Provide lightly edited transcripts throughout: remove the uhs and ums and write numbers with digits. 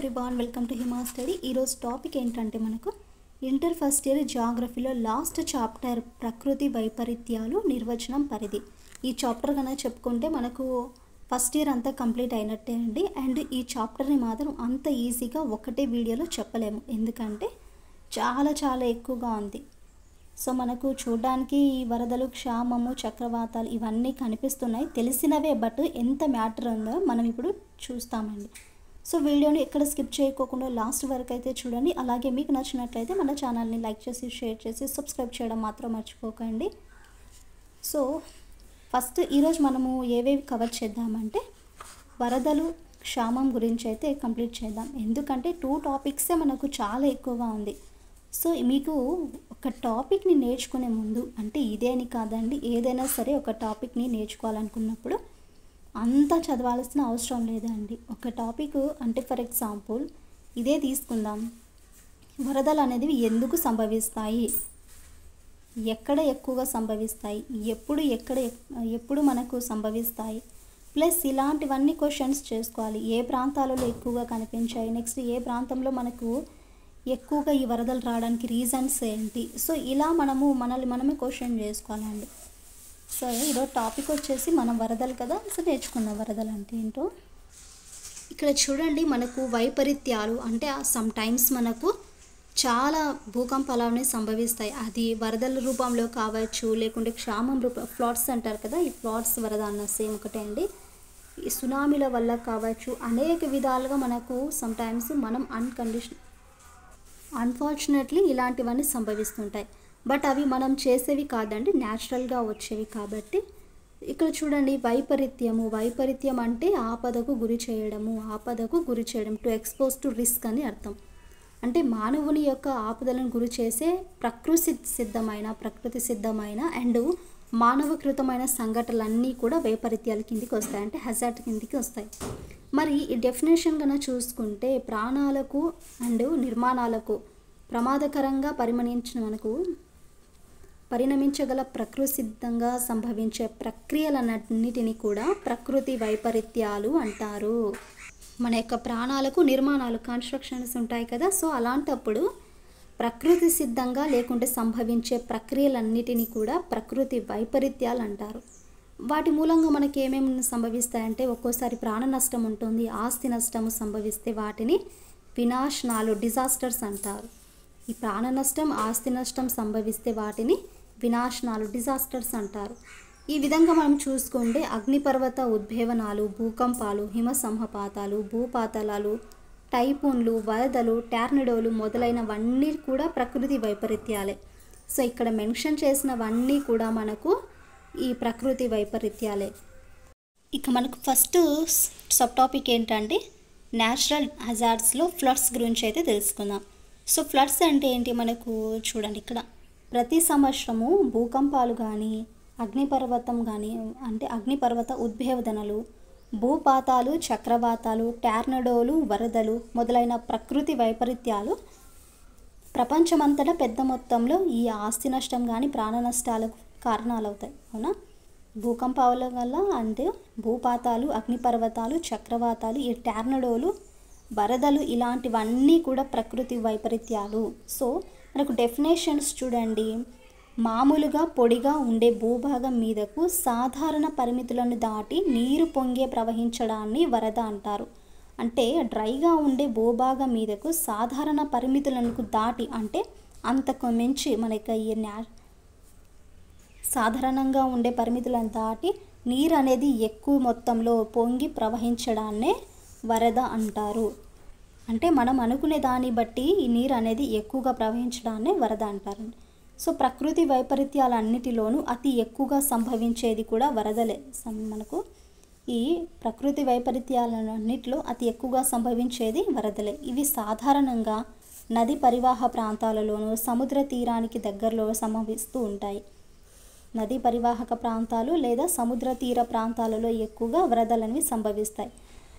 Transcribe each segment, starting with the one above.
Everyone welcome to Hima study. ఈరోజు topic ఏంటంటే మనకు ఇంటర్ ఫస్ట్ ఇయర్ జాగ్రఫీలో లాస్ట్ చాప్టర్ ప్రకృతి వైపరీత్యాలు నిర్వచనం పరిధి. ఈ చాప్టర్ కనుక చెప్పుకుంటే మనకు ఫస్ట్ ఇయర్ అంతా కంప్లీట్ అయినట్టే అండి. అండ్ ఈ చాప్టర్ని మాత్రం అంత ఈజీగా ఒకటే వీడియోలో చెప్పలేము, ఎందుకంటే చాలా ఎక్కువగా ఉంది. సో మనకు చూడడానికి ఈ వరదలు, క్షామము, చక్రవాతాలు ఇవన్నీ కనిపిస్తున్నాయి, తెలిసినవే. బట్ ఎంత మ్యాటర్ ఉందో మనం ఇప్పుడు చూస్తామండి. సో వీడియోని ఎక్కడ స్కిప్ చేయకోకుండా లాస్ట్ వరకు అయితే చూడండి. అలాగే మీకు నచ్చినట్లయితే మన ఛానల్ని లైక్ చేసి, షేర్ చేసి, సబ్స్క్రైబ్ చేయడం మాత్రం మర్చిపోకండి. సో ఫస్ట్ ఈరోజు మనము ఏవేవి కవర్ చేద్దామంటే వరదలు, క్షామం గురించి అయితే కంప్లీట్ చేద్దాం. ఎందుకంటే 2 టాపిక్సే మనకు చాలా ఎక్కువగా ఉంది. సో మీకు ఒక టాపిక్ని నేర్చుకునే ముందు, అంటే ఇదే అని కాదండి, ఏదైనా సరే ఒక టాపిక్ని నేర్చుకోవాలనుకున్నప్పుడు అంతా చదవాల్సిన అవసరం లేదండి. ఒక టాపిక్ అంటే ఫర్ ఎగ్జాంపుల్ ఇదే తీసుకుందాం. వరదలు అనేవి ఎందుకు సంభవిస్తాయి, ఎక్కడ ఎక్కువగా సంభవిస్తాయి, ఎప్పుడు మనకు సంభవిస్తాయి, ప్లస్ ఇలాంటివన్నీ క్వశ్చన్స్ చేసుకోవాలి. ఏ ప్రాంతాలలో ఎక్కువగా కనిపించాయి, నెక్స్ట్ ఏ ప్రాంతంలో మనకు ఎక్కువగా ఈ వరదలు రావడానికి రీజన్స్ ఏంటి. సో ఇలా మనల్ని మనమే క్వశ్చన్ చేసుకోవాలండి. సో ఈరోజు టాపిక్ వచ్చేసి మనం వరదలు కదా, సో నేర్చుకుందాం వరదలు అంటే ఏంటో. ఇక్కడ చూడండి, మనకు వైపరీత్యాలు అంటే సమ్ టైమ్స్ మనకు చాలా భూకంపాలు అనేవి సంభవిస్తాయి. అది వరదల రూపంలో కావచ్చు, లేకుంటే క్షామం రూపం, ఫ్లాట్స్ అంటారు కదా, ఈ ఫ్లాట్స్ వరద అన్న సేమ్ ఒకటే అండి. ఈ సునామీల వల్ల కావచ్చు, అనేక విధాలుగా మనకు సమ్ టైమ్స్ మనం అన్ఫార్చునేట్లీ ఇలాంటివన్నీ సంభవిస్తుంటాయి. బట్ అవి మనం చేసేవి కాదండి, న్యాచురల్గా వచ్చేవి. కాబట్టి ఇక్కడ చూడండి, వైపరీత్యం అంటే ఆపదకు గురి చేయడం, టు ఎక్స్పోజ్ టు రిస్క్ అని అర్థం. అంటే మానవుని యొక్క ఆపదలను గురి చేసే ప్రకృతి సిద్ధమైన అండ్ మానవకృతమైన సంఘటనలన్నీ కూడా వైపరీత్యాల కిందికి వస్తాయి, అంటే హజార్డ్ కిందికి వస్తాయి. మరి ఈ డెఫినేషన్ కన్నా చూసుకుంటే ప్రాణాలకు అండ్ నిర్మాణాలకు ప్రమాదకరంగా పరిణమించగల ప్రకృతి సిద్ధంగా సంభవించే ప్రక్రియలన్నిటిని కూడా ప్రకృతి వైపరీత్యాలు అంటారు. మన యొక్క ప్రాణాలకు నిర్మాణాలు, కన్స్ట్రక్షన్స్ ఉంటాయి కదా, సో అలాంటప్పుడు ప్రకృతి సిద్ధంగా లేకుంటే సంభవించే ప్రక్రియలన్నిటిని కూడా ప్రకృతి వైపరీత్యాలు అంటారు. వాటి మూలంగా మనకి ఏమేమి సంభవిస్తాయంటే ఒక్కోసారి ప్రాణ నష్టం ఉంటుంది, ఆస్తి నష్టము సంభవిస్తే వాటిని వినాశనాలు, డిజాస్టర్స్ అంటారు. ఈ ప్రాణ నష్టం, ఆస్తి నష్టం సంభవిస్తే వాటిని వినాశనాలు, డిజాస్టర్స్ అంటారు. ఈ విధంగా మనం చూసుకుంటే అగ్నిపర్వత ఉద్భేవనాలు, భూకంపాలు, హిమ సంహపాతాలు, భూపాతలాలు, టైఫూన్లు, వరదలు, టార్నడోలు మొదలైనవన్నీ కూడా ప్రకృతి వైపరీత్యాలే. సో ఇక్కడ మెన్షన్ చేసినవన్నీ కూడా మనకు ఈ ప్రకృతి వైపరీత్యాలే. ఇక మనకు ఫస్ట్ సబ్ టాపిక్ ఏంటంటే న్యాచురల్ హజార్డ్స్లో ఫ్లడ్స్ గురించి అయితే తెలుసుకుందాం. సో ఫ్లడ్స్ అంటే ఏంటి, మనకు చూడండి, ఇక్కడ ప్రతి సంవత్సరము భూకంపాలు కానీ, అగ్నిపర్వత ఉద్భేదనలు, భూపాతాలు, చక్రవాతాలు, టార్నడోలు, వరదలు మొదలైన ప్రకృతి వైపరీత్యాలు ప్రపంచమంతటా పెద్ద మొత్తంలో ఈ ఆస్తి నష్టం కానీ, ప్రాణ నష్టాలకు కారణాలు అవుతాయి. అవునా, భూకంపాల వల్ల అంటే భూపాతాలు, అగ్నిపర్వతాలు, చక్రవాతాలు, ఈ టార్నడోలు, వరదలు ఇలాంటివన్నీ కూడా ప్రకృతి వైపరీత్యాలు. సో మనకు డెఫినేషన్స్ చూడండి, మామూలుగా పొడిగా ఉండే భూభాగం మీదకు సాధారణ పరిమితులను దాటి నీరు పొంగే ప్రవహించడాన్ని వరద అంటారు. అంటే డ్రైగా ఉండే భూభాగం మీదకు సాధారణ పరిమితులను దాటి, అంటే అంతకు మించి మనకి సాధారణంగా ఉండే పరిమితులను దాటి నీరు అనేది ఎక్కువ మొత్తంలో పొంగి ప్రవహించడాన్నే వరద అంటారు. అంటే మనం అనుకునే దాన్ని బట్టి ఈ నీరు అనేది ఎక్కువగా ప్రవహించడాన్నే వరద అంటారు. సో ప్రకృతి వైపరీత్యాలన్నిటిలోనూ అతి ఎక్కువగా సంభవించేది కూడా వరదలే. మనకు ఈ ప్రకృతి వైపరీత్యాలన్నిటిలో అతి ఎక్కువగా సంభవించేది వరదలే. ఇవి సాధారణంగా నది పరివాహ ప్రాంతాలలోనూ, సముద్ర తీరానికి దగ్గరలో సంభవిస్తూ ఉంటాయి. నదీ పరివాహక ప్రాంతాలు లేదా సముద్ర తీర ప్రాంతాలలో ఎక్కువగా వరదలనేవి సంభవిస్తాయి.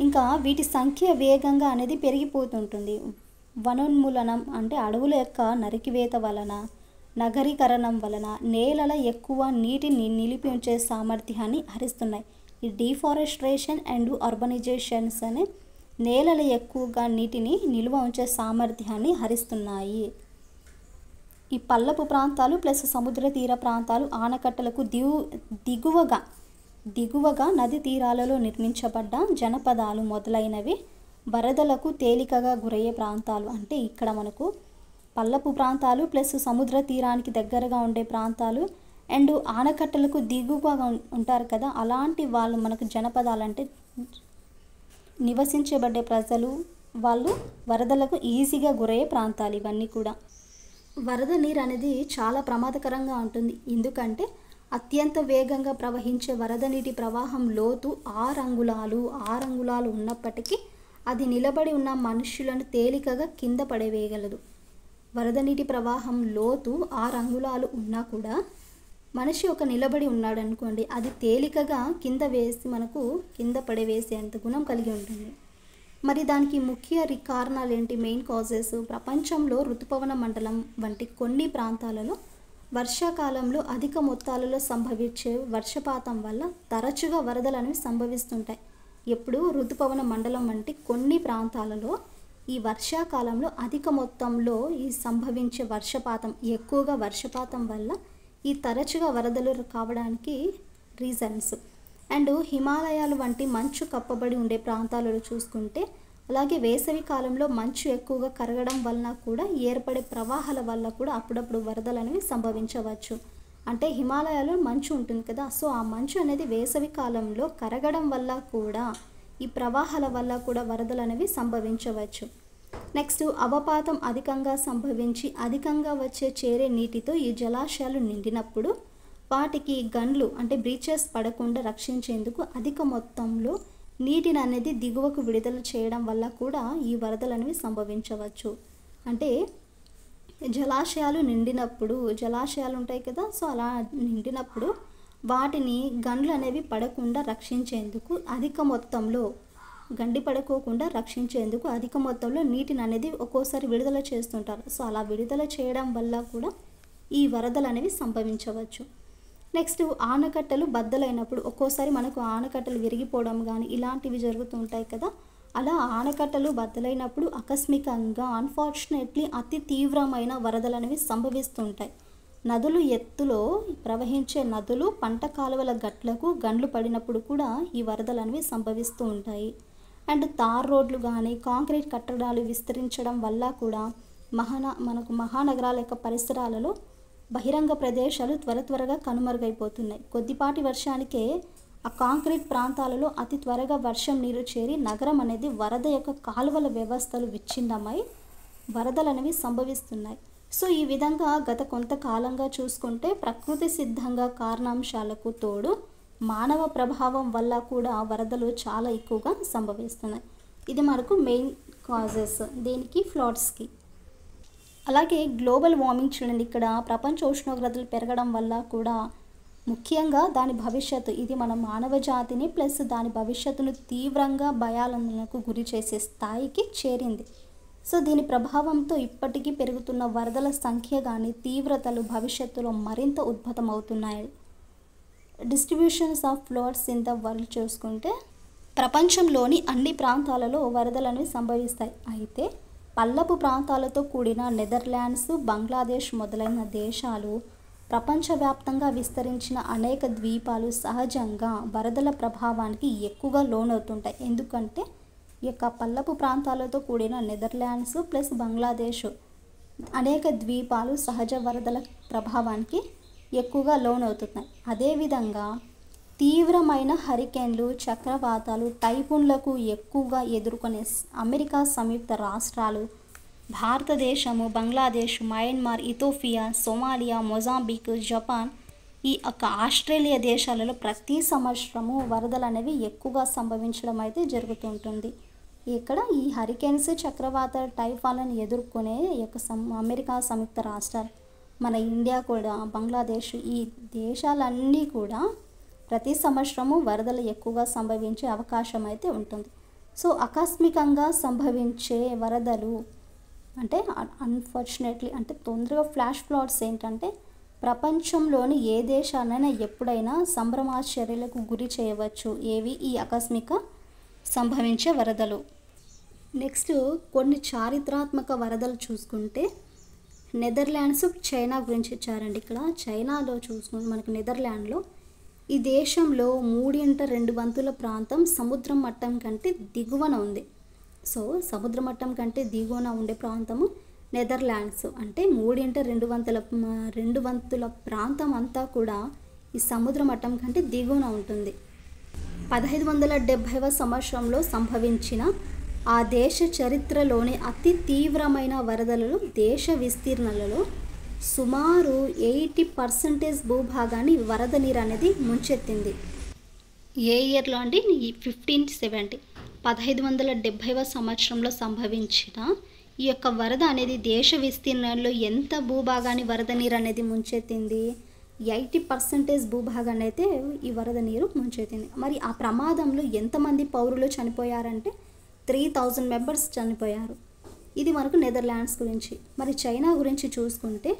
ఇంకా వీటి సంఖ్య వేగంగా అనేది పెరిగిపోతుంటుంది. వనోన్మూలనం అంటే అడవుల యొక్క నరికివేత వలన, నగరీకరణం వలన నేలల ఎక్కువ నీటిని నిలిపి ఉంచే సామర్థ్యాన్ని హరిస్తున్నాయి. ఈ డిఫారెస్ట్రేషన్ అండ్ అర్బనైజేషన్స్ అనే నేలలు ఎక్కువగా నీటిని నిల్వ ఉంచే సామర్థ్యాన్ని హరిస్తున్నాయి. ఈ పల్లపు ప్రాంతాలు ప్లస్ సముద్ర తీర ప్రాంతాలు ఆనకట్టలకు దిగువగా నది తీరాలలో నిర్మించబడ్డ జనపదాలు మొదలైనవి వరదలకు తేలికగా గురయ్యే ప్రాంతాలు. అంటే ఇక్కడ మనకు పల్లపు ప్రాంతాలు ప్లస్ సముద్ర తీరానికి దగ్గరగా ఉండే ప్రాంతాలు అండ్ ఆనకట్టలకు దిగువగా ఉంటారు కదా, అలాంటి వాళ్ళు మనకు జనపదాలు అంటే నివసించబడ్డే ప్రజలు వాళ్ళు వరదలకు ఈజీగా గురయ్యే ప్రాంతాలు ఇవన్నీ కూడా. వరద నీరు అనేది చాలా ప్రమాదకరంగా ఉంటుంది. ఎందుకంటే అత్యంత వేగంగా ప్రవహించే వరద నీటి ప్రవాహం లోతు 6 అంగుళాలు ఉన్నప్పటికీ అది నిలబడి ఉన్న మనుషులను తేలికగా కింద పడవేయగలదు. వరద నీటి ప్రవాహం లోతు 6 అంగుళాలు ఉన్నా కూడా మనిషి ఒక నిలబడి ఉన్నాడు అనుకోండి, అది తేలికగా కింద పడవేసేంత గుణం కలిగి ఉంటుంది. మరి దానికి ముఖ్య కారణాలు ఏంటి? Main causes. ప్రపంచంలో ఋతుపవన మండలం వంటి కొన్ని ప్రాంతాలలో వర్షాకాలంలో అధిక మొత్తాలలో సంభవించే వర్షపాతం వల్ల తరచుగా వరదలు అనేవి సంభవిస్తుంటాయి. ఎప్పుడు ఋతుపవన మండలం వంటి కొన్ని ప్రాంతాలలో ఈ వర్షాకాలంలో అధిక మొత్తంలో ఈ సంభవించే ఎక్కువగా వర్షపాతం వల్ల ఈ తరచుగా వరదలు కావడానికి రీజన్స్. అండ్ హిమాలయాలు వంటి మంచు కప్పబడి ఉండే ప్రాంతాలలో చూసుకుంటే, అలాగే వేసవి కాలంలో మంచు ఎక్కువగా కరగడం వలన కూడా ఏర్పడే ప్రవాహాల వల్ల కూడా అప్పుడప్పుడు వరదలు అనేవి సంభవించవచ్చు. అంటే హిమాలయాలో మంచు ఉంటుంది కదా, సో ఆ మంచు అనేది వేసవి కాలంలో కరగడం వల్ల కూడా ఈ ప్రవాహాల వల్ల కూడా వరదలు అనేవి సంభవించవచ్చు. నెక్స్ట్, అవపాతం అధికంగా సంభవించి అధికంగా చేరే నీటితో ఈ జలాశయాలు నిండినప్పుడు వాటికి గన్లు అంటే బ్రీచెస్ పడకుండా రక్షించేందుకు అధిక మొత్తంలో నీటిని అనేది దిగువకు విడుదల చేయడం వల్ల కూడా ఈ వరదలు అనేవి సంభవించవచ్చు. అంటే జలాశయాలు ఉంటాయి కదా, సో అలా నిండినప్పుడు వాటిని గన్లు అనేవి పడకుండా రక్షించేందుకు పడుకోకుండా రక్షించేందుకు అధిక మొత్తంలో నీటిని అనేది ఒక్కోసారి విడుదల చేస్తుంటారు. సో అలా విడుదల చేయడం వల్ల కూడా ఈ వరదలు అనేవి సంభవించవచ్చు. నెక్స్ట్, ఆనకట్టలు బద్దలైనప్పుడు ఒక్కోసారి మనకు ఆనకట్టలు విరిగిపోవడం కానీ ఇలాంటివి జరుగుతుంటాయి కదా, అలా ఆనకట్టలు బద్దలైనప్పుడు ఆకస్మికంగా అన్ఫార్చునేట్లీ అతి తీవ్రమైన వరదలు అనేవి సంభవిస్తుంటాయి. నదులు ఎత్తులో ప్రవహించే పంట కాలువల గట్లకు గండ్లు పడినప్పుడు కూడా ఈ వరదలు అనేవి సంభవిస్తూ ఉంటాయి. అండ్ తార్ రోడ్లు కానీ కాంక్రీట్ కట్టడాలు విస్తరించడం వల్ల కూడా మనకు మహానగరాల యొక్క పరిసరాలలో బహిరంగ ప్రదేశాలు త్వరగా కనుమరుగైపోతున్నాయి. కొద్దిపాటి వర్షానికే ఆ కాంక్రీట్ ప్రాంతాలలో అతి త్వరగా వర్షం నీరు చేరి నగరం అనేది వరద యొక్క కాలువల వ్యవస్థలు విచ్ఛిన్నమై వరదలు అనేవి సంభవిస్తున్నాయి. సో ఈ విధంగా గత కొంతకాలంగా చూసుకుంటే ప్రకృతి సిద్ధంగా కారణాంశాలకు తోడు మానవ ప్రభావం వల్ల కూడా వరదలు చాలా ఎక్కువగా సంభవిస్తున్నాయి. ఇది మనకు మెయిన్ కాజెస్ దీనికి, ఫ్లడ్స్కి. అలాగే గ్లోబల్ వార్మింగ్ చూడండి, ఇక్కడ ప్రపంచ ఉష్ణోగ్రతలు పెరగడం వల్ల కూడా ముఖ్యంగా దాని భవిష్యత్తు, ఇది మన మానవ జాతిని ప్లస్ దాని భవిష్యత్తును తీవ్రంగా భయాలకు గురి చేసే స్థాయికి చేరింది. సో దీని ప్రభావంతో ఇప్పటికీ పెరుగుతున్న వరదల సంఖ్య కానీ తీవ్రతలు భవిష్యత్తులో మరింత ఉద్భుతమవుతున్నాయి. Distributions of floods in the world చూసుకుంటే ప్రపంచంలోని అన్ని ప్రాంతాలలో వరదలను సంభవిస్తాయి. అయితే పల్లపు ప్రాంతాలతో కూడిన నెదర్లాండ్స్, బంగ్లాదేశ్ మొదలైన దేశాలు, ప్రపంచవ్యాప్తంగా విస్తరించిన అనేక ద్వీపాలు సహజంగా వరదల ప్రభావానికి ఎక్కువగా లోనవుతుంటాయి. ఎందుకంటే ఈ యొక్క పల్లపు ప్రాంతాలతో కూడిన నెదర్లాండ్స్ ప్లస్ బంగ్లాదేశ్ అనేక ద్వీపాలు సహజ వరదల ప్రభావానికి ఎక్కువగా లోనవుతున్నాయి. అదేవిధంగా తీవ్రమైన హరికేన్లు, చక్రవాతాలు, టైఫూన్లకు ఎక్కువగా ఎదుర్కొనే అమెరికా సంయుక్త రాష్ట్రాలు, భారతదేశము, Bangladesh, Myanmar, Ethiopia, Somalia, Mozambique, Japan, ఈ యొక్క ఆస్ట్రేలియా దేశాలలో ప్రతి సంవత్సరము వరదలు అనేవి ఎక్కువగా సంభవించడం అయితే జరుగుతుంటుంది. ఇక్కడ ఈ హరికేన్స్, చక్రవాత, టైఫాన్లను ఎదుర్కొనే యొక్క అమెరికా సంయుక్త రాష్ట్రాలు, మన ఇండియా కూడా, బంగ్లాదేశ్, ఈ దేశాలన్నీ కూడా ప్రతి సంవత్సరము వరదలు ఎక్కువగా సంభవించే అవకాశం అయితే ఉంటుంది. సో ఆకస్మికంగా సంభవించే వరదలు అంటే అన్ఫార్చునేట్లీ అంటే తొందరగా ఫ్లాష్ ఫ్లడ్స్ ఏంటంటే ప్రపంచంలోని ఏ దేశాన్నైనా ఎప్పుడైనా సంభ్రమాశ్చర్యాలకు గురి చేయవచ్చు. ఏవి? ఈ ఆకస్మిక సంభవించే వరదలు. నెక్స్ట్ కొన్ని చారిత్రాత్మక వరదలు చూసుకుంటే నెదర్లాండ్స్, చైనా గురించి ఇచ్చారండి. ఇక్కడ చైనాలో చూసుకుంటే మనకు నెదర్లాండ్లో ఈ దేశంలో 3/2 ప్రాంతం సముద్రం మట్టం కంటే దిగువన ఉంది. సో సముద్ర మట్టం కంటే దిగువన ఉండే ప్రాంతము నెదర్లాండ్స్. అంటే 3/2 ప్రాంతం అంతా కూడా ఈ సముద్ర మట్టం కంటే దిగువన ఉంటుంది. 1570వ సంవత్సరంలో సంభవించిన ఆ దేశ చరిత్రలోని అతి తీవ్రమైన వరదలలో దేశ విస్తీర్ణలలో సుమారు 80% భూభాగాన్ని వరద నీరు అనేది ముంచెత్తింది. ఏ ఇయర్లో అండి? 1570 1570వ సంవత్సరంలో సంభవించిన ఈ యొక్క వరద అనేది దేశ విస్తీర్ణంలో ఎంత భూభాగాన్ని వరద నీరు అనేది ముంచెత్తింది? 80% భూభాగాన్ని అయితే ఈ వరద నీరు ముంచెత్తింది. మరి ఆ ప్రమాదంలో ఎంతమంది పౌరులు చనిపోయారంటే 3000 మెంబర్స్ చనిపోయారు. ఇది మనకు నెదర్లాండ్స్ గురించి. మరి చైనా గురించి చూసుకుంటే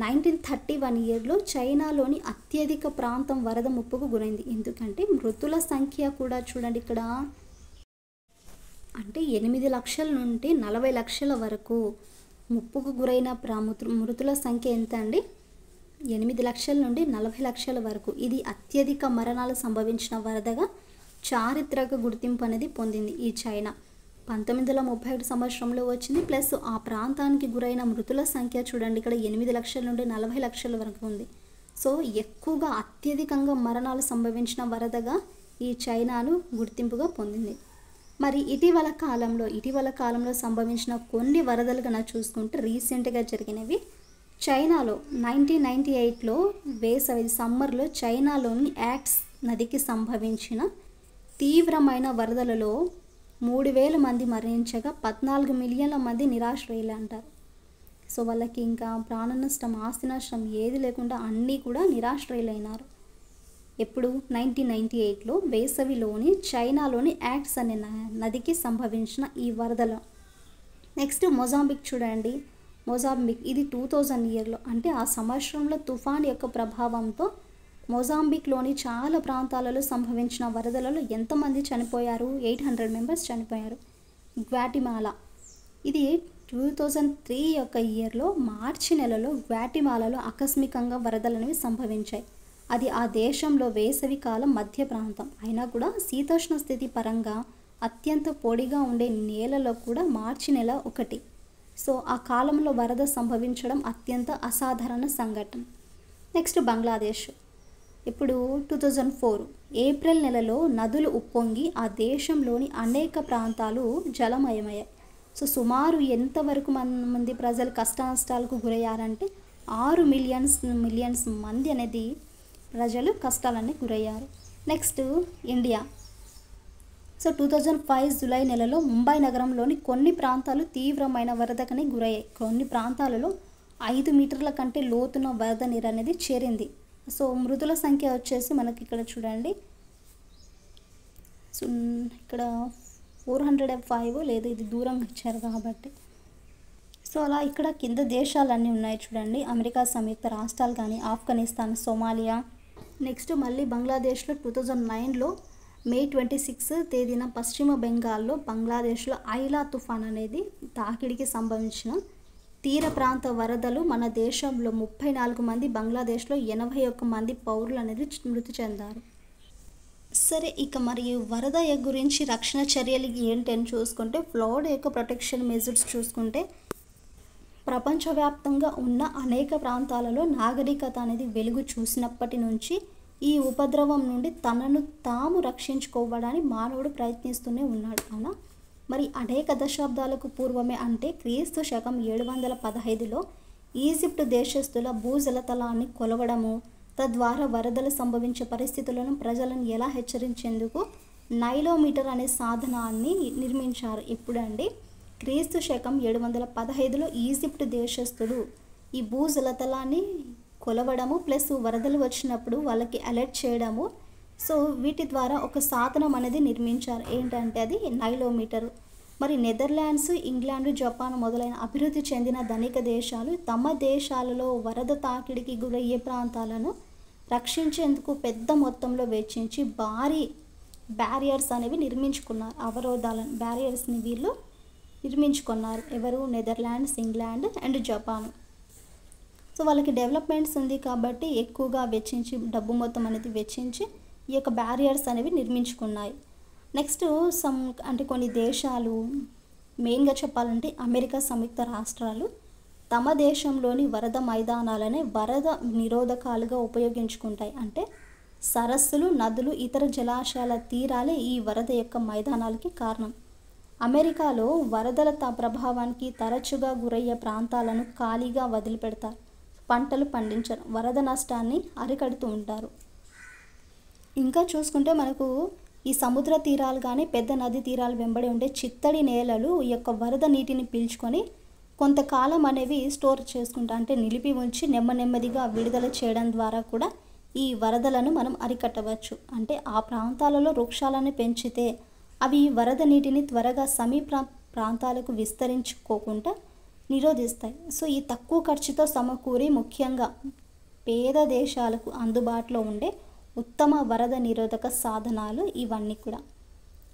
1931 ఇయర్లో చైనాలోని అత్యధిక ప్రాంతం వరద ముప్పుకు గురైంది. ఎందుకంటే మృతుల సంఖ్య కూడా చూడండి ఇక్కడ, అంటే 8 లక్షల నుండి 40 లక్షల వరకు ముప్పుకు గురైన మృతుల సంఖ్య ఎంత అండి? 8 లక్షల నుండి 40 లక్షల వరకు. ఇది అత్యధిక మరణాలు సంభవించిన వరదగా చారిత్రక గుర్తింపు అనేది పొందింది ఈ చైనా. 1931 సంవత్సరంలో వచ్చింది. ప్లస్ ఆ ప్రాంతానికి గురైన మృతుల సంఖ్య చూడండి ఇక్కడ 8 లక్షల నుండి 40 లక్షల వరకు ఉంది. సో ఎక్కువగా అత్యధికంగా మరణాలు సంభవించిన వరదగా ఈ చైనాను గుర్తింపుగా పొందింది. మరి ఇటీవల కాలంలో సంభవించిన కొన్ని వరదలు కనుక చూసుకుంటే రీసెంట్గా జరిగినవి చైనాలో 1998లో వేసవి సమ్మర్లో చైనాలోని యాక్స్ నదికి సంభవించిన తీవ్రమైన వరదలలో 3000 మంది మరణించగా 14 మిలియన్ల మంది నిరాశ్రయులు అంటారు. సో వాళ్ళకి ఇంకా ప్రాణ నష్టం, ఆస్తి నష్టం ఏది లేకుండా అన్నీ కూడా నిరాశ్రయులైనారు. ఎప్పుడు? 1998లో వేసవిలోని చైనాలోని యాక్స్ అనే నదికి సంభవించిన ఈ వరదలు. నెక్స్ట్ మొజాంబిక్ చూడండి. మొజాంబిక్ ఇది 2000 ఇయర్లో, అంటే ఆ సంవత్సరంలో తుఫాన్ యొక్క ప్రభావంతో మొజాంబిక్లోని చాలా ప్రాంతాలలో సంభవించిన వరదలలో ఎంతమంది చనిపోయారు? 800 మెంబర్స్ చనిపోయారు. గ్వాటిమాలా ఇది 2003 యొక్క ఇయర్లో మార్చి నెలలో గ్వాటిమాలాలో ఆకస్మికంగా వరదలు అనేవి సంభవించాయి. అది ఆ దేశంలో వేసవి కాలం మధ్య ప్రాంతం అయినా కూడా శీతోష్ణ స్థితి పరంగా అత్యంత పొడిగా ఉండే నేలలో కూడా మార్చి నెల ఒకటి. సో ఆ కాలంలో వరద సంభవించడం అత్యంత అసాధారణ సంఘటన. నెక్స్ట్ బంగ్లాదేశ్. ఇప్పుడు 2004 ఏప్రిల్ నెలలో నదులు ఉప్పొంగి ఆ దేశంలోని అనేక ప్రాంతాలు జలమయమయ్యాయి. సో సుమారు ఎంతవరకు మంది ప్రజలు కష్ట నష్టాలకు గురయ్యారంటే 6 మిలియన్స్ మంది అనేది ప్రజలు కష్టాలన్నీ గురయ్యారు. Next India. సో 2005 జూలై నెలలో ముంబై నగరంలోని కొన్ని ప్రాంతాలు తీవ్రమైన వరదకని గురయ్యాయి. కొన్ని ప్రాంతాలలో 5 మీటర్ల కంటే లోతున్న వరద నీరు అనేది చేరింది. సో మృతుల సంఖ్య వచ్చేసి మనకి ఇక్కడ చూడండి, సో ఇక్కడ 405 లేదు, ఇది దూరంగా ఇచ్చారు కాబట్టి. సో అలా ఇక్కడ కింద దేశాలన్నీ ఉన్నాయి చూడండి, అమెరికా సంయుక్త రాష్ట్రాలు కానీ, ఆఫ్ఘనిస్తాన్, సోమాలియా. నెక్స్ట్ మళ్ళీ బంగ్లాదేశ్లో 2009లో మే 26 తేదీన పశ్చిమ బెంగాల్లో బంగ్లాదేశ్లో ఐలా తుఫాన్ అనేది తాకిడికి సంభవించిన తీర ప్రాంత వరదలు మన దేశంలో 34 మంది, బంగ్లాదేశ్లో 81 మంది పౌరులు అనేది మృతి చెందారు. సరే, ఇక మరియు వరద గురించి రక్షణ చర్యలు ఏంటని చూసుకుంటే ఫ్లడ్ యొక్క ప్రొటెక్షన్ మెజర్స్ చూసుకుంటే ప్రపంచవ్యాప్తంగా ఉన్న అనేక ప్రాంతాలలో నాగరికత అనేది వెలుగు చూసినప్పటి నుంచి ఈ ఉపద్రవం నుండి తనను తాము రక్షించుకోవడానికి మానవుడు ప్రయత్నిస్తూనే ఉన్నాడు. అవునా? మరి అనేక దశాబ్దాలకు పూర్వమే అంటే క్రీస్తు శకం 715లో ఈజిప్ట్ దేశస్థుల భూజలతలాన్ని కొలవడము, తద్వారా వరదలు సంభవించే పరిస్థితులను ప్రజలను ఎలా హెచ్చరించేందుకు నైలోమీటర్ అనే సాధనాన్ని నిర్మించారు. ఎప్పుడండి? క్రీస్తు శకం 715లో ఈజిప్ట్ దేశస్థులు ఈ భూజలతలాన్ని కొలవడము ప్లస్ వరదలు వచ్చినప్పుడు వాళ్ళకి అలర్ట్ చేయడము, సో వీటి ద్వారా ఒక సాధనం అనేది నిర్మించారు. ఏంటంటే అది నైలోమీటర్. మరి నెదర్లాండ్స్, ఇంగ్లాండ్, జపాన్ మొదలైన అభివృద్ధి చెందిన ధనిక దేశాలు తమ దేశాలలో వరద తాకిడికి గురయ్యే ప్రాంతాలను రక్షించేందుకు పెద్ద మొత్తంలో వెచ్చించి భారీ బ్యారియర్స్ అనేవి నిర్మించుకున్నారు. అవరోధాలను, బ్యారియర్స్ని వీళ్ళు నిర్మించుకున్నారు. ఎవరు? Netherlands, England and Japan. So వాళ్ళకి డెవలప్మెంట్స్ ఉంది కాబట్టి ఎక్కువగా వెచ్చించి, డబ్బు మొత్తం అనేది వెచ్చించి ఈ యొక్క బ్యారియర్స్ అనేవి నిర్మించుకున్నాయి. నెక్స్ట్ అంటే కొన్ని దేశాలు, మెయిన్గా చెప్పాలంటే అమెరికా సంయుక్త రాష్ట్రాలు తమ దేశంలోని వరద మైదానాలనే వరద నిరోధకాలుగా ఉపయోగించుకుంటాయి. అంటే సరస్సులు, నదులు, ఇతర జలాశయాల తీరాలే ఈ వరద యొక్క మైదానాలకి కారణం. అమెరికాలో వరదల ప్రభావానికి తరచుగా గురయ్యే ప్రాంతాలను ఖాళీగా వదిలిపెడతారు. పంటలు పండించరు, వరద నష్టాన్ని అరికడుతూ ఉంటారు. ఇంకా చూసుకుంటే మనకు ఈ సముద్ర తీరాలు కానీ పెద్ద నది తీరాలు వెంబడి ఉండే చిత్తడి నేలలు ఈ యొక్క వరద నీటిని పీల్చుకొని కొంతకాలం అనేవి స్టోర్ చేసుకుంటా, అంటే నిలిపి ఉంచి నెమ్మదిగా విడుదల చేయడం ద్వారా కూడా ఈ వరదలను మనం అరికట్టవచ్చు. అంటే ఆ ప్రాంతాలలో వృక్షాలను పెంచితే అవి వరద నీటిని త్వరగా సమీప ప్రాంతాలకు విస్తరించుకోకుండా నిరోధిస్తాయి. సో ఈ తక్కువ ఖర్చుతో సమకూరి ముఖ్యంగా పేద దేశాలకు అందుబాటులో ఉండే ఉత్తమ వరద నిరోధక సాధనాలు ఇవన్నీ కూడా.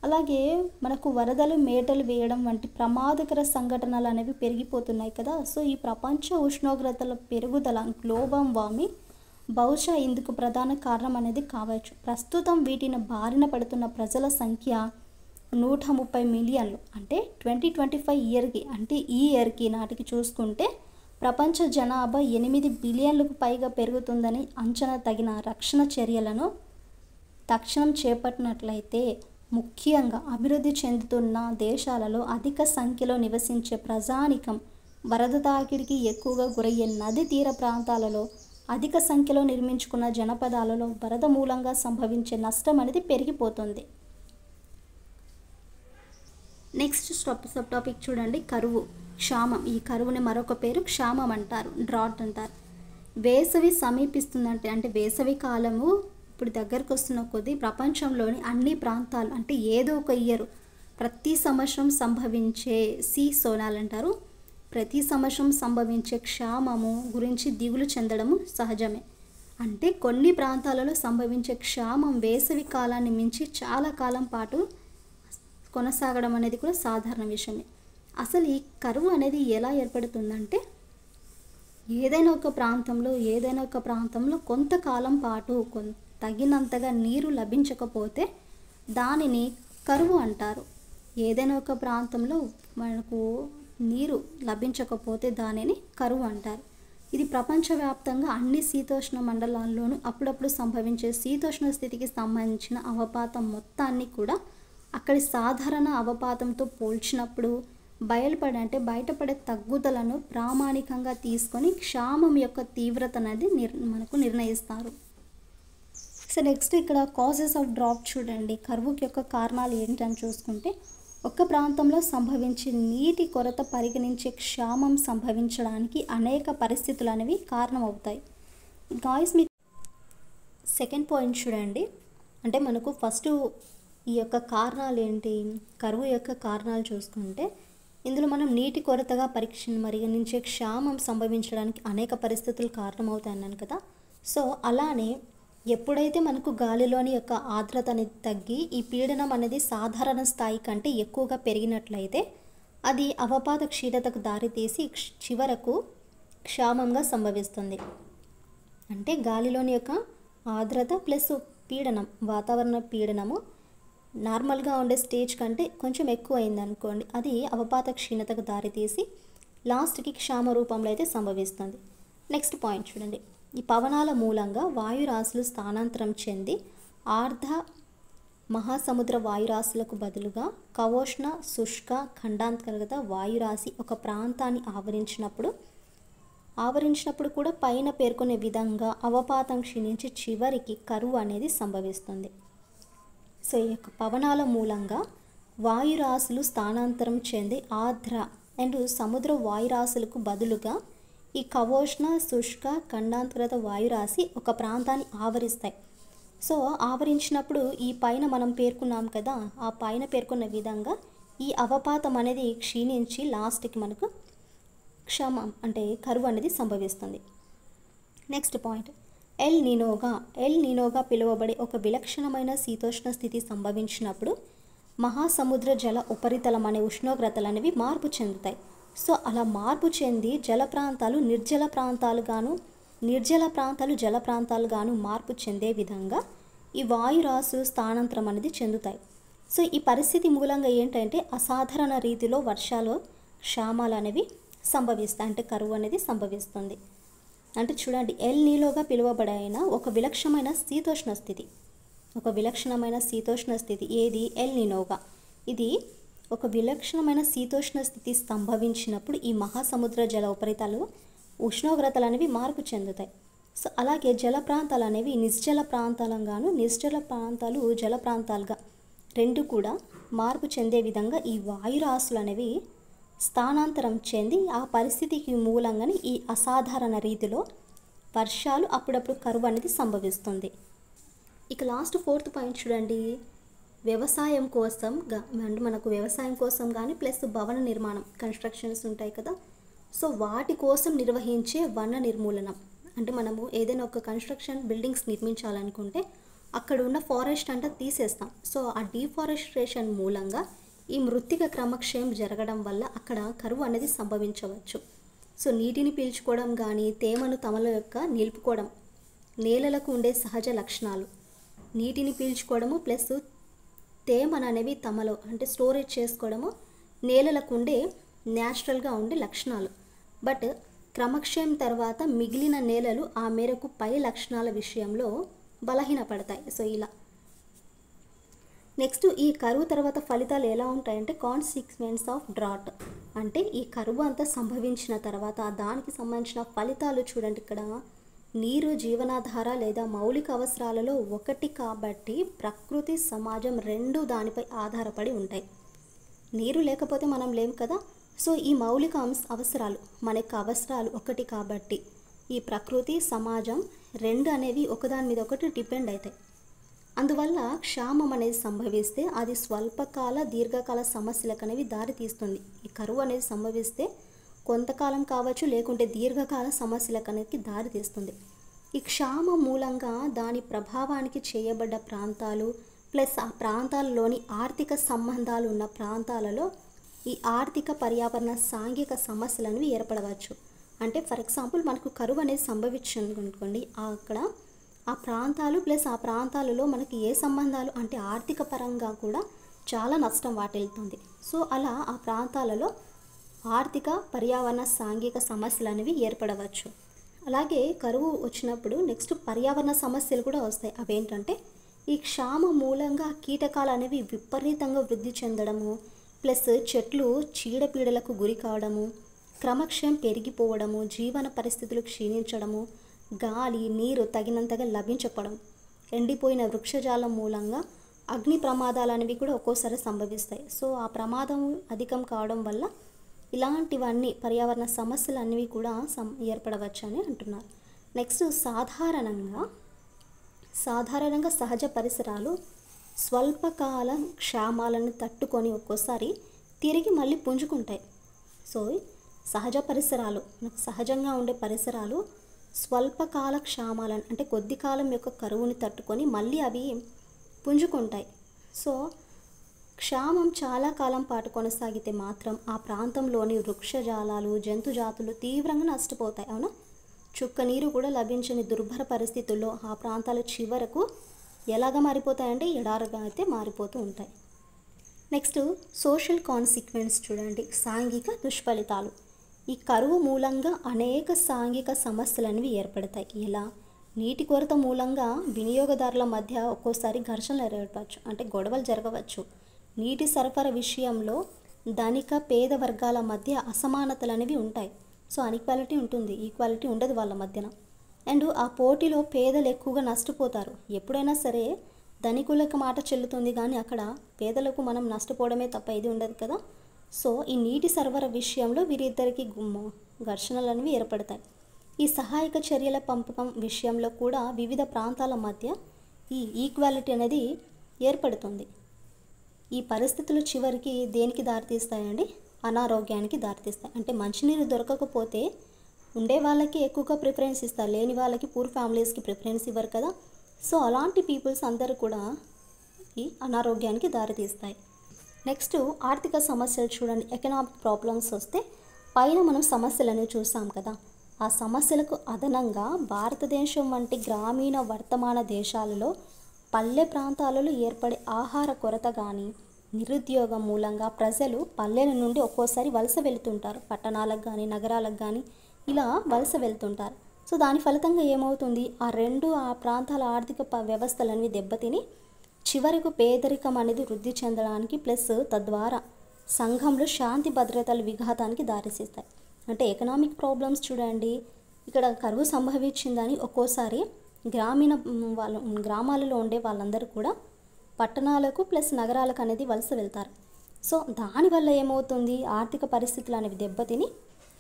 అలాగే మనకు వరదలు, మేటలు వేయడం వంటి ప్రమాదకర సంఘటనలు అనేవి పెరిగిపోతున్నాయి కదా. సో ఈ ప్రపంచ ఉష్ణోగ్రతల పెరుగుదల, గ్లోబల్ వార్మింగ్ బహుశా ఇందుకు ప్రధాన కారణం అనేది కావచ్చు. ప్రస్తుతం వీటిని బారిన పడుతున్న ప్రజల సంఖ్య 130 మిలియన్లు. అంటే 2025 ఇయర్కి, అంటే ఈ ఇయర్కి నాటికి చూసుకుంటే ప్రపంచ జనాభా 8 బిలియన్లకు పైగా పెరుగుతుందని అంచనా. తగిన రక్షణ చర్యలను తక్షణం చేపట్టినట్లయితే ముఖ్యంగా అభివృద్ధి చెందుతున్న దేశాలలో అధిక సంఖ్యలో నివసించే ప్రజానికం, వరద తాకిడికి ఎక్కువగా గురయ్యే నది తీర ప్రాంతాలలో, అధిక సంఖ్యలో నిర్మించుకున్న జనపదాలలో వరద మూలంగా సంభవించే నష్టం అనేది పెరిగిపోతుంది. నెక్స్ట్ సబ్ టాపిక్ చూడండి, కరువు, క్షామం. ఈ కరువుని మరొక పేరు క్షామం అంటారు, డ్రాట్ అంటారు. వేసవి సమీపిస్తుందంటే, అంటే వేసవి కాలము ఇప్పుడు దగ్గరకు వస్తున్న కొద్దీ ప్రపంచంలోని అన్ని ప్రాంతాలు, అంటే ఏదో ఒక ఇయర్ ప్రతి సంవత్సరం సంభవించే సోనాలు అంటారు, ప్రతి సంవత్సరం సంభవించే క్షామము గురించి దిగులు చెందడము సహజమే. అంటే కొన్ని ప్రాంతాలలో సంభవించే క్షామం వేసవి కాలాన్ని మించి చాలా కాలం పాటు కొనసాగడం అనేది కూడా సాధారణ విషయమే. అసలు ఈ కరువు అనేది ఎలా ఏర్పడుతుందంటే, ఏదైనా ఒక ప్రాంతంలో కొంతకాలం పాటు తగినంతగా నీరు లభించకపోతే దానిని కరువు అంటారు. ఏదైనా ఒక ప్రాంతంలో మనకు నీరు లభించకపోతే దానిని కరువు అంటారు. ఇది ప్రపంచవ్యాప్తంగా అన్ని శీతోష్ణ మండలాల్లోనూ అప్పుడప్పుడు సంభవించే శీతోష్ణ స్థితికి సంబంధించిన అవపాతం మొత్తాన్ని కూడా అక్కడి సాధారణ అవపాతంతో పోల్చినప్పుడు బయటపడే తగ్గుదలను ప్రామాణికంగా తీసుకొని క్షామం యొక్క తీవ్రత అనేది మనకు నిర్ణయిస్తారు. సో నెక్స్ట్ ఇక్కడ కాజెస్ ఆఫ్ డ్రాప్ చూడండి. కరువుకి యొక్క కారణాలు ఏంటని చూసుకుంటే, ఒక ప్రాంతంలో సంభవించే నీటి కొరత పరిగణించే క్షామం సంభవించడానికి అనేక పరిస్థితులు అనేవి కారణమవుతాయి. గాయస్ మీకు సెకండ్ పాయింట్ చూడండి. అంటే మనకు ఫస్ట్ ఈ యొక్క కారణాలు ఏంటి, కరువు యొక్క కారణాలు చూసుకుంటే ఇందులో మనం నీటి కొరతగా పరిగణించే క్షామం సంభవించడానికి అనేక పరిస్థితులు కారణమవుతాయి అన్నాను కదా. సో అలానే ఎప్పుడైతే మనకు గాలిలోని యొక్క ఆర్ద్రత అనేది తగ్గి ఈ పీడనం అనేది సాధారణ స్థాయి కంటే ఎక్కువగా పెరిగినట్లయితే అది అవపాత క్షీణతకు దారితీసి చివరకు క్షామంగా సంభవిస్తుంది. అంటే గాలిలోని యొక్క ఆర్ద్రత ప్లస్ పీడనం, వాతావరణ పీడనము నార్మల్గా ఉండే స్టేజ్ కంటే కొంచెం ఎక్కువ అయింది అనుకోండి, అది అవపాత క్షీణతకు దారితీసి లాస్ట్కి క్షామ రూపంలో అయితే సంభవిస్తుంది. నెక్స్ట్ పాయింట్ చూడండి. ఈ పవనాల మూలంగా వాయురాశులు స్థానాంతరం చెంది ఆర్ధ మహాసముద్ర వాయురాశులకు బదులుగా కవోష్ణ, శుష్క, ఖండాంతర్గత వాయురాశి ఒక ప్రాంతాన్ని ఆవరించినప్పుడు కూడా పైన పేర్కొనే విధంగా అవపాతం క్షీణించి చివరికి కరువు అనేది సంభవిస్తుంది. సో ఈ యొక్క పవనాల మూలంగా వాయురాశులు స్థానాంతరం చెంది ఆర్ద్ర అండ్ సముద్ర వాయురాశులకు బదులుగా ఈ కవోష్ణ, శుష్క, ఖండాంతర్గత వాయురాశి ఒక ప్రాంతాన్ని ఆవరిస్తాయి. సో ఆవరించినప్పుడు ఈ పైన మనం పేర్కొన్నాం కదా, ఆ పైన పేర్కొన్న విధంగా ఈ అవపాతం అనేది క్షీణించి లాస్ట్కి మనకు క్షామం అంటే కరువు అనేది సంభవిస్తుంది. నెక్స్ట్ పాయింట్, ఎల్ నినోగా పిలువబడే ఒక విలక్షణమైన శీతోష్ణ స్థితి సంభవించినప్పుడు మహాసముద్ర జల ఉపరితలం అనే ఉష్ణోగ్రతలు అనేవి మార్పు చెందుతాయి. సో అలా మార్పు చెంది జల ప్రాంతాలు నిర్జల ప్రాంతాలుగాను, నిర్జల ప్రాంతాలు జల ప్రాంతాలుగాను మార్పు చెందే విధంగా ఈ వాయురాశులు స్థానాంతరం అనేది చెందుతాయి. సో ఈ పరిస్థితి మూలంగా ఏంటంటే అసాధారణ రీతిలో వర్షాలు, క్షామాలు అనేవి సంభవిస్తాయి. అంటే కరువు అనేది సంభవిస్తుంది. అంటే చూడండి, ఎల్ నీలోగా పిలువబడిన ఒక విలక్షణమైన శీతోష్ణ స్థితి, ఒక విలక్షణమైన శీతోష్ణ స్థితి ఏది? ఎల్ నీనోగా. ఇది ఒక విలక్షణమైన శీతోష్ణ స్థితి సంభవించినప్పుడు ఈ మహాసముద్ర జల ఉపరితలు ఉష్ణోగ్రతలు అనేవి మార్పు చెందుతాయి. సో అలాగే జల ప్రాంతాలు అనేవి నిర్జల ప్రాంతాలంగాను, నిర్జల ప్రాంతాలు జల ప్రాంతాలుగా రెండు కూడా మార్పు చెందే విధంగా ఈ వాయురాశులు అనేవి స్థానాంతరం చెంది ఆ పరిస్థితికి మూలంగానే ఈ అసాధారణ రీతిలో వర్షాలు, అప్పుడప్పుడు కరువు అనేది సంభవిస్తుంది. ఇక లాస్ట్ 4th పాయింట్ చూడండి, వ్యవసాయం కోసం అంటే మనకు వ్యవసాయం కోసం కానీ ప్లస్ భవన నిర్మాణం, కన్స్ట్రక్షన్స్ ఉంటాయి కదా. సో వాటి కోసం నిర్వహించే వన నిర్మూలనం. అంటే మనము ఏదైనా ఒక కన్స్ట్రక్షన్ బిల్డింగ్స్ నిర్మించాలనుకుంటే అక్కడ ఉన్న ఫారెస్ట్ అంతా తీసేస్తాం. సో ఆ డీఫారెస్టేషన్ మూలంగా ఈ మృత్తిక క్రమక్షయం జరగడం వల్ల అక్కడ కరువు అనేది సంభవించవచ్చు. సో నీటిని పీల్చుకోవడం కానీ, తేమను తమలో యొక్క నిలుపుకోవడం నేలలకు ఉండే సహజ లక్షణాలు. నీటిని పీల్చుకోవడము ప్లస్ తేమను అనేవి తమలో అంటే స్టోరేజ్ చేసుకోవడము నేలలకు ఉండే న్యాచురల్గా ఉండే లక్షణాలు. బట్ క్రమక్షయం తర్వాత మిగిలిన నేలలు ఆ మేరకు పై లక్షణాల విషయంలో బలహీనపడతాయి. సో ఇలా నెక్స్ట్ ఈ కరువు తర్వాత ఫలితాలు ఎలా ఉంటాయంటే కాన్సిక్వెన్స్ ఆఫ్ డ్రాట్. అంటే ఈ కరువు అంతా సంభవించిన తర్వాత దానికి సంబంధించిన ఫలితాలు చూడండి. ఇక్కడ నీరు జీవనాధార లేదా మౌలిక అవసరాలలో ఒకటి కాబట్టి ప్రకృతి, సమాజం రెండు దానిపై ఆధారపడి ఉంటాయి. నీరు లేకపోతే మనం లేం కదా. సో ఈ మౌలిక అవసరాలు, మన యొక్క అవసరాలు ఒకటి కాబట్టి ఈ ప్రకృతి, సమాజం రెండు అనేవి ఒకదాని మీద ఒకటి డిపెండ్ అవుతాయి. అందువల్ల క్షామం అనేది సంభవిస్తే అది స్వల్పకాల, దీర్ఘకాల సమస్యలకు అనేవి దారితీస్తుంది. ఈ కరువు అనేది సంభవిస్తే కొంతకాలం కావచ్చు, లేకుంటే దీర్ఘకాల సమస్యలకు అనేది దారితీస్తుంది. ఈ క్షామం మూలంగా దాని ప్రభావానికి చేయబడ్డ ప్రాంతాలు ప్లస్ ఆ ప్రాంతాలలోని ఆర్థిక సంబంధాలు ఉన్న ప్రాంతాలలో ఈ ఆర్థిక, పర్యావరణ, సాంఘిక సమస్యలు అనేవి ఏర్పడవచ్చు. అంటే ఫర్ ఎగ్జాంపుల్ మనకు కరువు అనేది సంభవించింది అనుకోండి, అక్కడ ఆ ప్రాంతాలు ప్లస్ ఆ ప్రాంతాలలో మనకి ఏ సంబంధాలు అంటే ఆర్థిక పరంగా కూడా చాలా నష్టం వాటిల్లుతుంది. సో అలా ఆ ప్రాంతాలలో ఆర్థిక, పర్యావరణ, సాంఘిక సమస్యలు అనేవి ఏర్పడవచ్చు. అలాగే కరువు వచ్చినప్పుడు నెక్స్ట్ పర్యావరణ సమస్యలు కూడా వస్తాయి. అవేంటంటే ఈ క్షామ మూలంగా కీటకాలు అనేవి విపరీతంగా వృద్ధి చెందడము, ప్లస్ చెట్లు చీడపీడలకు గురి కావడము, క్రమక్షయం పెరిగిపోవడము, జీవన పరిస్థితులు క్షీణించడము, గాలి, నీరు తగినంతగా లభించకపోవడం, ఎండిపోయిన వృక్షజాలం మూలంగా అగ్ని ప్రమాదాలు అనేవి కూడా ఒక్కోసారి సంభవిస్తాయి. సో ఆ ప్రమాదం అధికం కావడం వల్ల ఇలాంటివన్నీ పర్యావరణ సమస్యలు అనేవి కూడా ఏర్పడవచ్చు అని అంటున్నారు. నెక్స్ట్ సాధారణంగా సహజ పరిసరాలు స్వల్పకాల క్షామాలను తట్టుకొని ఒక్కోసారి తిరిగి మళ్ళీ పుంజుకుంటాయి. సో సహజ పరిసరాలు, సహజంగా ఉండే పరిసరాలు స్వల్పకాల క్షామాలను అంటే కొద్ది కాలం యొక్క కరువుని తట్టుకొని మళ్ళీ అవి పుంజుకుంటాయి. సో క్షామం చాలా కాలం పాటు కొనసాగితే మాత్రం ఆ ప్రాంతంలోని వృక్షజాలాలు, జంతుజాతులు తీవ్రంగా నష్టపోతాయి. అవునా, చుక్క నీరు కూడా లభించని దుర్భర పరిస్థితుల్లో ఆ ప్రాంతాలు చివరకు ఎలాగ మారిపోతాయంటే ఎడారుగా అయితే మారిపోతూ ఉంటాయి. నెక్స్ట్ సోషల్ కాన్సిక్వెన్స్ చూడండి, సాంఘిక దుష్ఫలితాలు. ఈ కరువు మూలంగా అనేక సాంఘిక సమస్యలు అనేవి ఏర్పడతాయి. ఎలా? నీటి కొరత మూలంగా వినియోగదారుల మధ్య ఒక్కోసారి ఘర్షణలు ఏర్పడవచ్చు, అంటే గొడవలు జరగవచ్చు. నీటి సరఫరా విషయంలో ధనిక, పేద వర్గాల మధ్య అసమానతలు అనేవి ఉంటాయి. సో అన్ఈక్వాలిటీ ఉంటుంది, ఈక్వాలిటీ ఉండదు వాళ్ళ మధ్యన. అండ్ ఆ పోటీలో పేదలు ఎక్కువగా నష్టపోతారు. ఎప్పుడైనా సరే ధనికులకు మాట చెల్లుతుంది, కానీ అక్కడ పేదలకు మనం నష్టపోవడమే తప్ప ఇది ఉండదు కదా. సో ఈ నీటి సరఫరా విషయంలో వీరిద్దరికి ఘర్షణలు అనేవి ఏర్పడతాయి. ఈ సహాయక చర్యల పంపకం విషయంలో కూడా వివిధ ప్రాంతాల మధ్య ఈ ఈక్వాలిటీ అనేది ఏర్పడుతుంది. ఈ పరిస్థితులు చివరికి దేనికి దారితీస్తాయండి? అనారోగ్యానికి దారితీస్తాయి. అంటే మంచినీరు దొరకకపోతే ఉండే వాళ్ళకి ఎక్కువగా ప్రిఫరెన్స్ ఇస్తారు, లేని వాళ్ళకి పూర్ ఫ్యామిలీస్కి ప్రిఫరెన్స్ ఇవ్వరు కదా. సో అలాంటి పీపుల్స్ అందరూ కూడా ఈ అనారోగ్యానికి దారితీస్తాయి. నెక్స్ట్ ఆర్థిక సమస్యలు చూడండి. ఎకనామిక్ ప్రాబ్లమ్స్ వస్తే పైన మనం సమస్యలను చూసాం కదా, ఆ సమస్యలకు అదనంగా భారతదేశం వంటి గ్రామీణ వర్తమాన దేశాలలో పల్లె ప్రాంతాలలో ఏర్పడే ఆహార కొరత కానీ నిరుద్యోగం మూలంగా ప్రజలు పల్లెల నుండి ఒక్కోసారి వలస వెళ్తుంటారు, పట్టణాలకు కానీ నగరాలకు కానీ ఇలా వలస వెళ్తుంటారు. సో దాని ఫలితంగా ఏమవుతుంది, ఆ ప్రాంతాల ఆర్థిక వ్యవస్థలన్నీ దెబ్బతిని చివరకు పేదరికం అనేది వృద్ధి చెందడానికి ప్లస్ తద్వారా సంఘంలో శాంతి భద్రతల విఘాతానికి దారితీస్తాయి. అంటే ఎకనామిక్ ప్రాబ్లమ్స్ చూడండి, ఇక్కడ కరువు సంభవించిందని ఒక్కోసారి గ్రామాలలో ఉండే వాళ్ళందరూ కూడా పట్టణాలకు ప్లస్ నగరాలకు అనేది వలస వెళ్తారు. సో దానివల్ల ఏమవుతుంది, ఆర్థిక పరిస్థితులు అనేవి దెబ్బతిని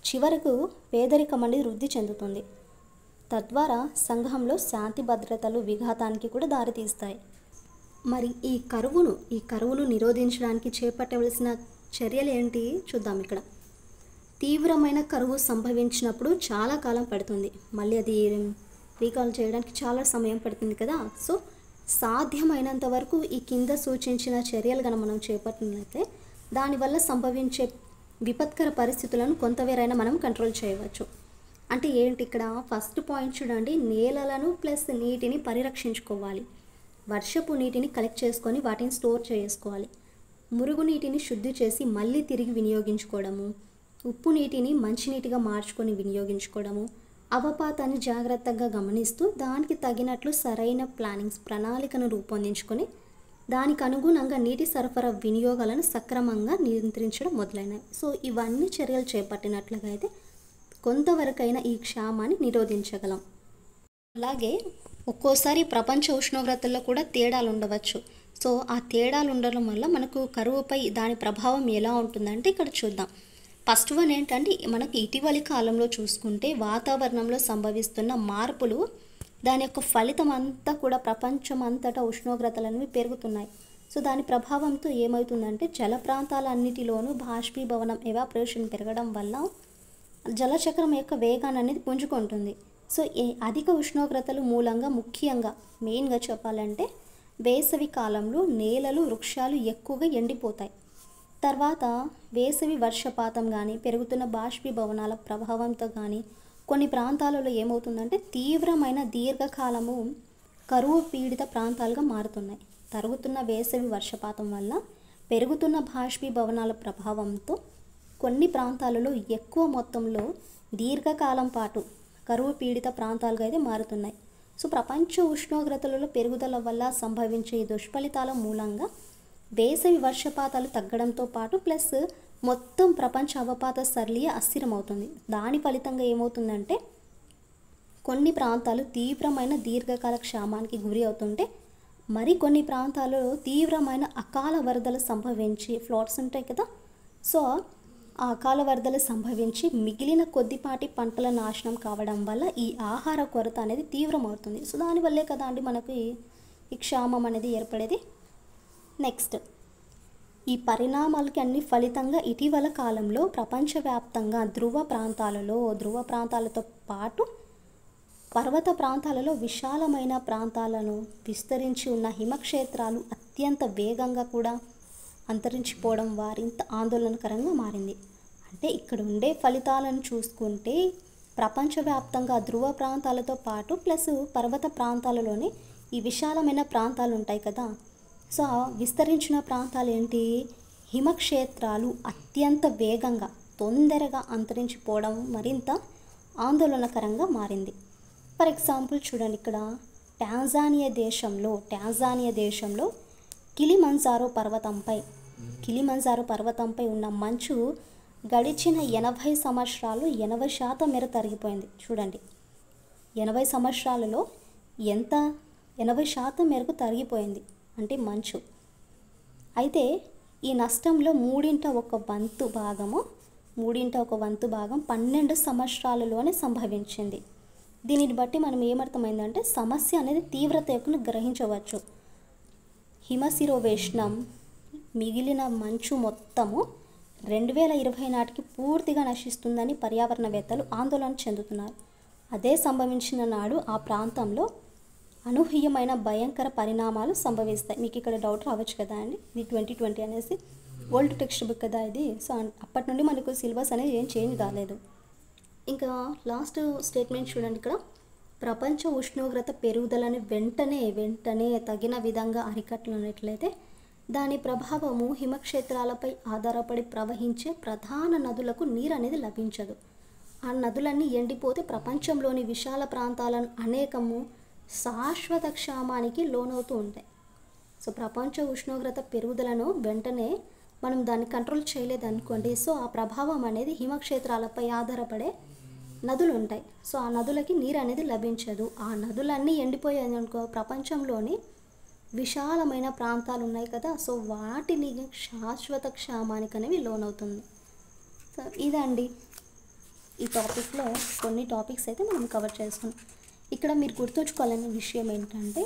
చివరకు పేదరికం అనేది వృద్ధి చెందుతుంది. తద్వారా సంఘంలో శాంతి భద్రతలు విఘాతానికి కూడా దారితీస్తాయి. మరి ఈ కరువును నిరోధించడానికి చేపట్టవలసిన చర్యలు ఏంటి చూద్దాం. ఇక్కడ తీవ్రమైన కరువు సంభవించినప్పుడు చాలా కాలం పడుతుంది, మళ్ళీ అది రీకాల్ చేయడానికి చాలా సమయం పడుతుంది కదా. సో సాధ్యమైనంత వరకు ఈ కింద సూచించిన చర్యలు కనుక మనం చేపట్టినట్లయితే దానివల్ల సంభవించే విపత్కర పరిస్థితులను కొంతవేరైనా మనం కంట్రోల్ చేయవచ్చు. అంటే ఏంటి, ఇక్కడ ఫస్ట్ పాయింట్ చూడండి, నేలలను ప్లస్ నీటిని పరిరక్షించుకోవాలి. వర్షపు నీటిని కలెక్ట్ చేసుకొని వాటిని స్టోర్ చేసుకోవాలి. మురుగునీటిని శుద్ధి చేసి మళ్ళీ తిరిగి వినియోగించుకోవడము, ఉప్పు నీటిని మంచినీటిగా మార్చుకొని వినియోగించుకోవడము, అవపాతాన్ని జాగ్రత్తగా గమనిస్తూ దానికి తగినట్లు సరైన ప్రణాళికను రూపొందించుకొని దానికి అనుగుణంగా నీటి సరఫరా వినియోగాలను సక్రమంగా నియంత్రించడం మొదలైనవి. సో ఇవన్నీ చర్యలు చేపట్టినట్లుగా అయితే కొంతవరకైనా ఈ క్షామాన్ని నిరోధించగలం. అలాగే ఒక్కోసారి ప్రపంచ ఉష్ణోగ్రతల్లో కూడా తేడాలు ఉండవచ్చు. సో ఆ తేడాలు ఉండడం వల్ల మనకు కరువుపై దాని ప్రభావం ఎలా ఉంటుందంటే ఇక్కడ చూద్దాం. ఫస్ట్ వన్ ఏంటంటే, మనకి ఇటీవలి కాలంలో చూసుకుంటే వాతావరణంలో సంభవిస్తున్న మార్పులు దాని యొక్క ఫలితం అంతా కూడా ప్రపంచం అంతటా ఉష్ణోగ్రతలు అనేవి పెరుగుతున్నాయి. సో దాని ప్రభావంతో ఏమవుతుందంటే జల ప్రాంతాలన్నిటిలోనూ బాష్పీభవనం ఎవాపరేషన్ పెరగడం వల్ల జలచక్రం యొక్క వేగాన్ని అనేది పుంజుకుంటుంది. సో అధిక ఉష్ణోగ్రతలు మూలంగా ముఖ్యంగా మెయిన్గా చెప్పాలంటే వేసవి కాలంలో నేలలు వృక్షాలు ఎక్కువగా ఎండిపోతాయి. తర్వాత వేసవి వర్షపాతం కానీ పెరుగుతున్న బాష్పీభవనాల ప్రభావంతో కానీ కొన్ని ప్రాంతాలలో ఏమవుతుందంటే తీవ్రమైన దీర్ఘకాలము కరువు పీడిత ప్రాంతాలుగా మారుతున్నాయి. తరుగుతున్న వేసవి వర్షపాతం వల్ల పెరుగుతున్న బాష్పీభవనాల ప్రభావంతో కొన్ని ప్రాంతాలలో ఎక్కువ మొత్తంలో దీర్ఘకాలం పాటు కరువు పీడిత ప్రాంతాలుగా అయితే మారుతున్నాయి. సో ప్రపంచ ఉష్ణోగ్రతలలో పెరుగుదల వల్ల సంభవించే దుష్ఫలితాల మూలంగా వేసవి వర్షపాతాలు తగ్గడంతో పాటు ప్లస్ మొత్తం ప్రపంచ అవపాత సరళి అస్థిరమవుతుంది. దాని ఫలితంగా ఏమవుతుందంటే కొన్ని ప్రాంతాలు తీవ్రమైన దీర్ఘకాల క్షామానికి గురి అవుతుంటే మరికొన్ని ప్రాంతాలలో తీవ్రమైన అకాల వరదలు సంభవించి ఫ్లాట్స్ ఉంటాయి కదా. సో ఆ అకాల వరదలు సంభవించి మిగిలిన కొద్దిపాటి పంటల నాశనం కావడం వల్ల ఈ ఆహార కొరత అనేది తీవ్రమవుతుంది. సో దానివల్లే కదా అండి మనకి ఈ క్షామం అనేది ఏర్పడేది. నెక్స్ట్, ఈ పరిణామాలకి అన్ని ఫలితంగా ఇటీవల కాలంలో ప్రపంచవ్యాప్తంగా ధ్రువ ప్రాంతాలతో పాటు పర్వత ప్రాంతాలలో విశాలమైన ప్రాంతాలను విస్తరించి ఉన్న హిమక్షేత్రాలు అత్యంత వేగంగా కూడా అంతరించిపోవడం వారింత ఆందోళనకరంగా మారింది. అంటే ఇక్కడ ఉండే ఫలితాలను చూసుకుంటే ప్రపంచవ్యాప్తంగా ధ్రువ ప్రాంతాలతో పాటు ప్లస్ పర్వత ప్రాంతాలలోనే ఈ విశాలమైన ప్రాంతాలు ఉంటాయి కదా. సో విస్తరించిన ప్రాంతాలు ఏంటి, హిమక్షేత్రాలు అత్యంత వేగంగా తొందరగా అంతరించిపోవడం మరింత ఆందోళనకరంగా మారింది. ఫర్ ఎగ్జాంపుల్ చూడండి, ఇక్కడ టాంజానియా దేశంలో కిలిమంజారో పర్వతంపై ఉన్న మంచు గడిచిన 80 సంవత్సరాలు 80% మేర తరిగిపోయింది. చూడండి, 80 సంవత్సరాలలో 80% మేరకు తరిగిపోయింది అంటే మంచు. అయితే ఈ నష్టంలో మూడింట ఒక వంతు భాగం 12 సంవత్సరాలలోనే సంభవించింది. దీనిని బట్టి మనం ఏమర్థమైందంటే సమస్య అనేది తీవ్రతను గ్రహించవచ్చు. హిమశిరోవేష్ణం మిగిలిన మంచు మొత్తము 2020 నాటికి పూర్తిగా నశిస్తుందని పర్యావరణవేత్తలు ఆందోళన చెందుతున్నారు. అదే సంభవించిన నాడు ఆ ప్రాంతంలో అనూహ్యమైన భయంకర పరిణామాలు సంభవిస్తాయి. మీకు ఇక్కడ డౌట్ రావచ్చు కదా అండి, ఇది 2020 అనేసి. ఓల్డ్ టెక్స్ట్ బుక్ కదా ఇది. సో అప్పటి నుండి మనకు సిలబస్ అనేది ఏం చేంజ్ కాలేదు. ఇంకా లాస్ట్ స్టేట్మెంట్ చూడండి ఇక్కడ, ప్రపంచ ఉష్ణోగ్రత పెరుగుదలని వెంటనే తగిన విధంగా అరికట్టినట్లయితే దాని ప్రభావము హిమక్షేత్రాలపై ఆధారపడి ప్రవహించే ప్రధాన నదులకు నీరు అనేది లభించదు. ఆ నదులన్నీ ఎండిపోతే ప్రపంచంలోని విశాల ప్రాంతాలను అనేకము శాశ్వత క్షామానికి లోనవుతూ ఉంటాయి. సో ప్రపంచ ఉష్ణోగ్రత పెరుగుదలను వెంటనే మనం దాన్ని కంట్రోల్ చేయలేదనుకోండి, సో ఆ ప్రభావం అనేది హిమక్షేత్రాలపై ఆధారపడే నదులు ఉంటాయి. సో ఆ నదులకి నీరు అనేది లభించదు. ఆ నదులన్నీ ఎండిపోయాయి అనుకో, ప్రపంచంలోని విశాలమైన ప్రాంతాలు ఉన్నాయి కదా, సో వాటిని శాశ్వత క్షామానికి అనేవి లోనవుతుంది. సో ఇదండి ఈ టాపిక్లో కొన్ని టాపిక్స్ అయితే మనం కవర్ చేసుకున్నాం. ఇక్కడ మీరు గుర్తుంచుకోవాలనే విషయం ఏంటంటే,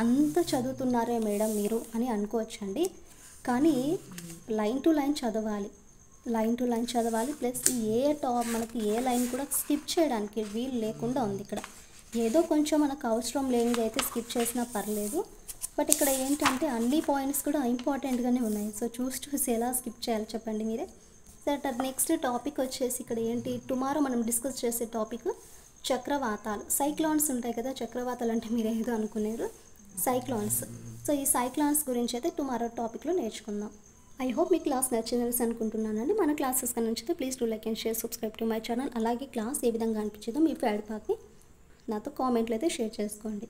అంత చదువుతున్నారే మేడం మీరు అని అనుకోవచ్చండి, కానీ లైన్ టు లైన్ చదవాలి. ప్లస్ మనకి ఏ లైన్ కూడా స్కిప్ చేయడానికి వీలు లేకుండా ఉంది. ఇక్కడ ఏదో కొంచెం మనకు అవసరం లేనిది అయితే స్కిప్ చేసినా పర్లేదు, బట్ ఇక్కడ ఏంటంటే అన్ని పాయింట్స్ కూడా ఇంపార్టెంట్గానే ఉన్నాయి. సో చూసి ఎలా స్కిప్ చేయాలి చెప్పండి మీరే. సరే, నెక్స్ట్ టాపిక్ వచ్చేసి ఇక్కడ ఏంటి, టుమారో మనం డిస్కస్ చేసే టాపిక్ చక్రవాతాలు. సైక్లాన్స్ ఉంటాయి కదా, చక్రవాతాలు అంటే మీరు ఏదో అనుకునేరు, సైక్లాన్స్. సో ఈ సైక్లాన్స్ గురించి అయితే టుమారో టాపిక్లో నేర్చుకుందాం. ఐ హోప్ మీ క్లాస్ నచ్చిందని అనుకుంటున్నానండి. మన క్లాసెస్ కన్నా నచ్చితే please do like and share, subscribe to my channel. అలాగే క్లాస్ ఏ విధంగా అనిపించిందో మీ ఫీడ్బ్యాక్ని నాతో కామెంట్లు అయితే షేర్ చేసుకోండి.